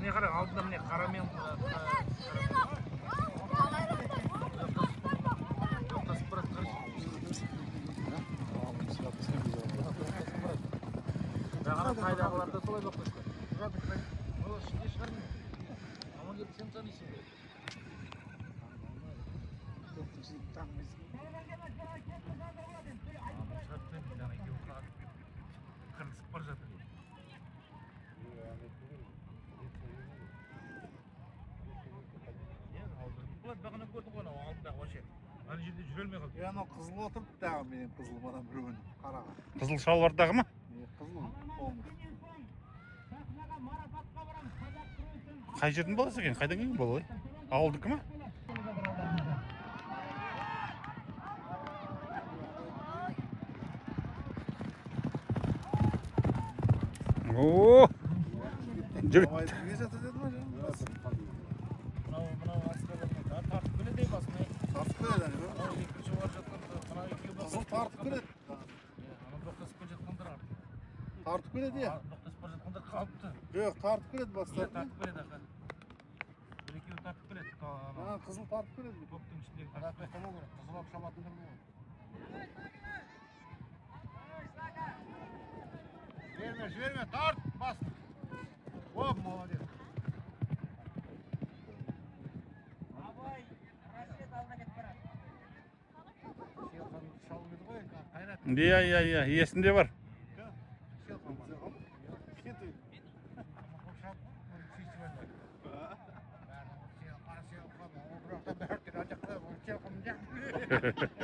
не қара, алдында міне қарамен қайдағыларда солай болып кетті. Ол ішінде шығармын. Аман келіп сен танисың ғой. Қырылысып бара жатыр. Бағана көрдің ғой анау алдындағы вообще. Ана жерде жүре алмай қалды. Анау қызыл отырып дағы менен қызыл маған біреуін қараға. Қызыл шалбардағы ма? Қызыл полный. Қай жердің баласы екен? Қайдан келген бала? Ауылдікі ма? О! Жігіт. Қызыл тартып келеді. Тартып келеді я? Жоқ, тартып келеді бастап. Тартып келеді аға. Бір-екеуі тартып келеді. Қызыл тартып келеді. Көптің ішіндегі тартып келеді. Қызыл ап шалатын тұрды ғой. Жіберме, тарт, бас. Оп, молодец. Абай, Рашид алдына кетіп барады. Иә, есінде бар. Бәрі